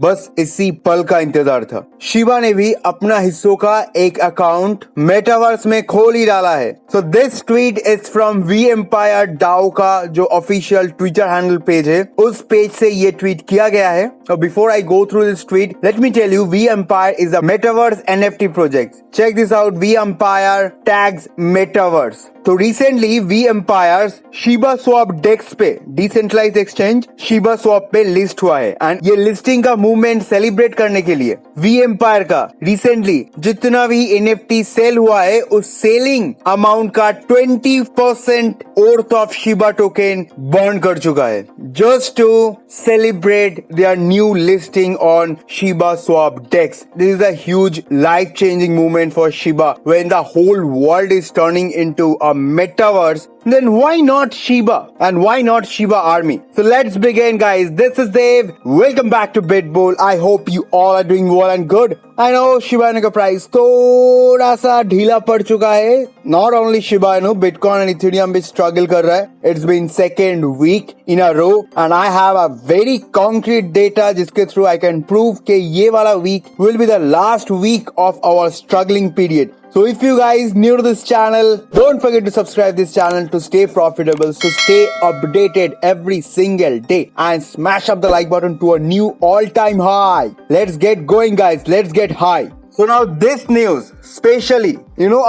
बस इसी पल का इंतजार था। शिबा ने भी अपना हिस्सों का एक अकाउंट मेटावर्स में खोल ही डाला है। So this tweet is from we empire DAO का जो ऑफिशियल ट्विटर हैंडल पेज है, उस पेज से ये ट्वीट किया गया है। So before I go through this tweet, let me tell you, V Empire is a metaverse NFT project. Check this out, V Empire tags metaverse. तो recently V Empire Shiba swap DEX पे decentralised exchange Shiba swap पे list हुआ है and ये listing का movement celebrate करने के लिए V Empire का रिसेंटली जितना भी NFT सेल हुआ है उस सेलिंग अमाउंट का 20% worth of Shiba token burn कर चुका है just to celebrate their new listing on Shiba swap DEX. This is a huge life changing movement for Shiba when the whole world is turning into a metaverse. Then why not Shiba? And why not Shiba Army? So let's begin, guys. This is Dave. Welcome back to BitBull. I hope you all are doing well and good. I know Shiba Inu का price थोड़ा सा ढीला पड़ चुका है. Not only Shiba Inu, Bitcoin and Ethereum भी struggle कर रहा है. It's been second week in a row, and I have a very concrete data जिसके through I can prove कि ये वाला week will be the last week of our struggling period. So if you guys new to this channel, don't forget to subscribe this channel to stay profitable, to stay updated every single day and smash up the like button to a new all-time high. Let's get going, guys. Let's get high. So now this news, especially,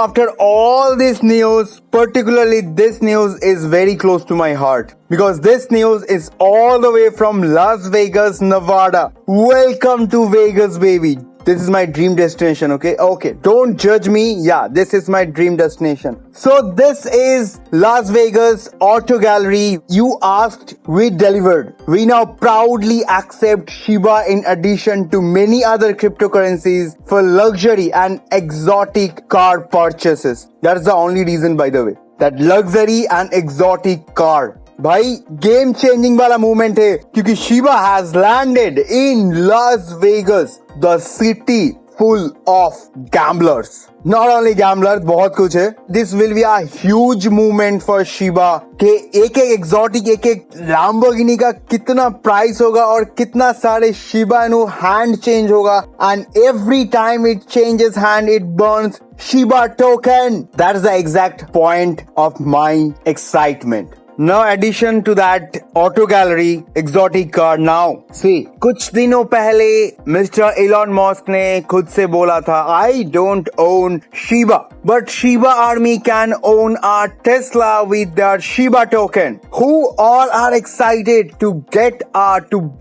after all this news, particularly this news is very close to my heart because this news is all the way from Las Vegas, Nevada. Welcome to Vegas, baby. This is my dream destination, okay? Okay, don't judge me. Yeah, this is my dream destination. So this is Las Vegas Auto Gallery. You asked, we delivered. We now proudly accept Shiba in addition to many other cryptocurrencies for luxury and exotic car purchases. That's the only reason, by the way. That luxury and exotic car. भाई game changing वाला movement है क्योंकि Shiba has landed in Las Vegas, the city full of gamblers. Not only gamblers, बहुत कुछ है. This will be a huge movement for Shiba के एक एक एग्जॉटिक, एक एक लैम्बोर्गिनी का कितना प्राइस होगा और कितना सारे शिबा इनु हैंड चेंज होगा and every time it changes hand it Burns Shiba token. That is the exact point of my excitement. Now addition to that auto gallery exotic car. Now see, कुछ दिनों पहले mister Elon Musk ने खुद से बोला था I don't own Shiba but Shiba Army can own a Tesla with their Shiba token. Who all are excited to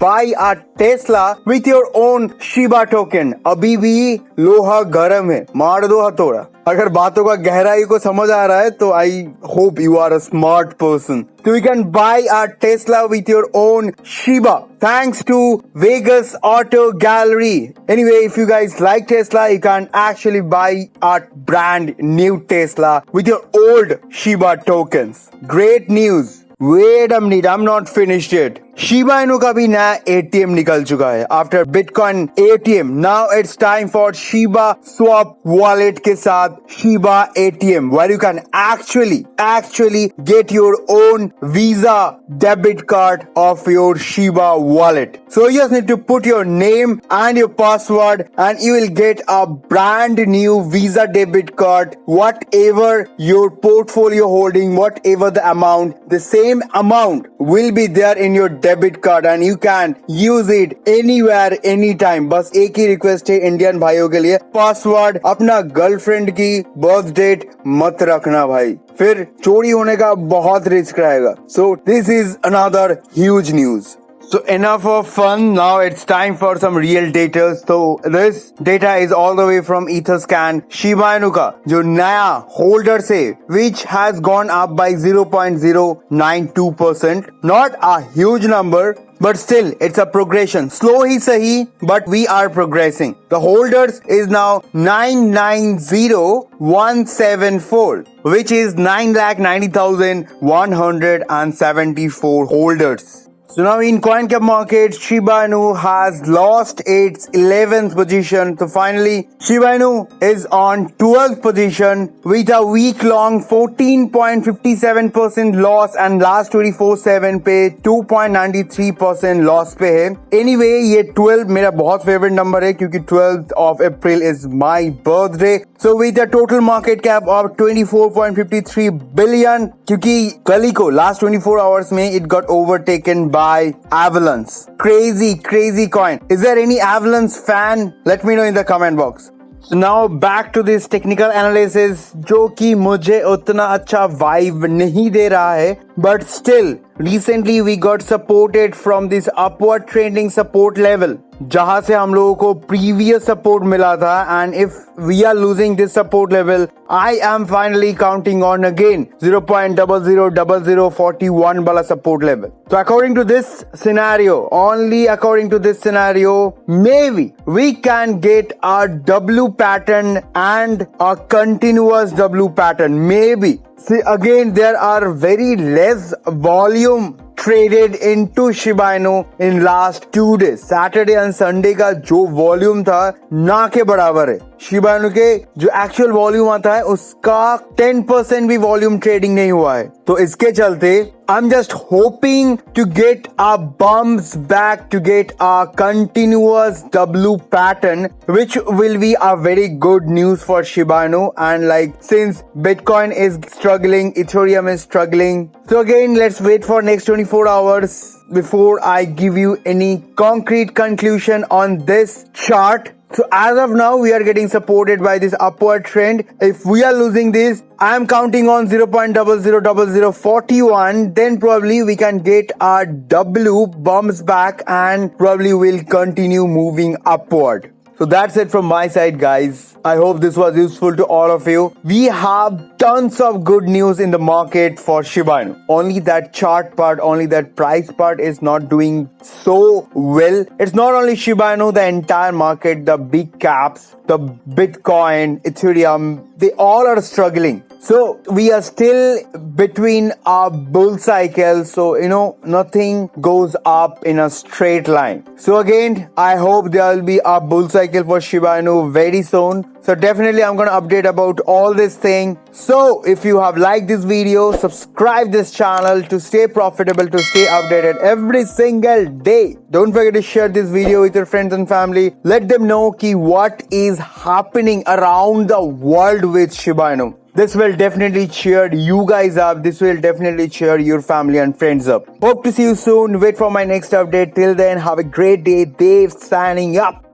buy a Tesla with your own Shiba token? अभी भी लोहा गर्म है, मार दो हथौड़ा. अगर बातों का गहराई को समझ आ रहा है तो I hope you are a smart person. So you can buy a Tesla with your own Shiba thanks to Vegas Auto Gallery. Anyway, if you guys like Tesla, you can actually buy a brand new Tesla with your old Shiba tokens. Great news. Wait a minute, I'm not finished yet. Shiba Inu का भी नया ATM निकल चुका है. After bitcoin ATM, now it's time for Shiba swap wallet के साथ Shiba ATM, where you can actually get your own Visa debit card of your Shiba wallet. So you just need to put your name and your password and you will get a brand new Visa debit card. Whatever your portfolio holding, whatever the amount, the same amount will be there in your debit card and you can use it anywhere, anytime. बस एक ही request है Indian भाइयों के लिए, password अपना girlfriend की birth date मत रखना भाई, फिर चोरी होने का बहुत रिस्क रहेगा. So this is another huge news. So enough of fun, now it's time for some real data. So this data is all the way from Etherscan. Shiba Inu का जो नया होल्डर से which has gone up by 0.092%. Not a huge number, but still it's a progression. Slow ही सही, but we are progressing. The holders is now 990,174, which is 9,90,174 holders. So now in CoinCap market, Shiba Inu has lost its 11th position. So finally, Shiba Inu is on 12th position with a week-long 14.57% loss and last 24/7 पे 2.93% loss पे है. Anyway, ये 12 मेरा बहुत favorite number है क्योंकि 12th of April is my birthday. So with a total market cap of 24.53 billion, क्योंकि कल ही को last 24 hours में it got overtaken by Avalanche. Crazy coin. Is there any Avalanche fan? Let me know in the comment box. So now back to this technical analysis, जो कि मुझे उतना अच्छा vibe नहीं दे रहा है, but still recently we got supported from this upward trending support level, जहां से हम लोगों को previous support मिला था, and if we are losing this support level, I am finally counting on again 0.000041 वाला support level. So according to this scenario, only according to this scenario, maybe we can get a W pattern and a continuous W pattern. Maybe. See, again, there are very less volume traded into Shiba Inu in last 2 days. Saturday and Sunday का जो volume था ना के बराबर है. Shiba Inu के जो actual volume आता है उसका 10% भी volume trading नहीं हुआ है. तो इसके चलते I'm just hoping to get a bumps back to get a continuous W pattern, which will be a very good news for Shiba Inu. And like since Bitcoin is struggling, Ethereum is struggling. So again, let's wait for next 24 hours before I give you any concrete conclusion on this chart. So as of now, we are getting supported by this upward trend. If we are losing this, I am counting on 0.000041. Then probably we can get our W bumps back and probably will continue moving upward. So that's it from my side, guys. I hope this was useful to all of you. We have tons of good news in the market for Shiba Inu. Only that chart part, only that price part is not doing so well. It's not only Shiba Inu, the entire market, the big caps, the Bitcoin, Ethereum, they all are struggling. So we are still between our bull cycle. So, nothing goes up in a straight line. So again, I hope there will be a bull cycle for Shiba Inu very soon. So definitely I'm going to update about all this thing. So if you have liked this video, subscribe this channel to stay profitable, to stay updated every single day. Don't forget to share this video with your friends and family. Let them know what is happening around the world with Shiba Inu. This will definitely cheer you guys up. This will definitely cheer your family and friends up. Hope to see you soon. Wait for my next update. Till then, have a great day. Dave signing up.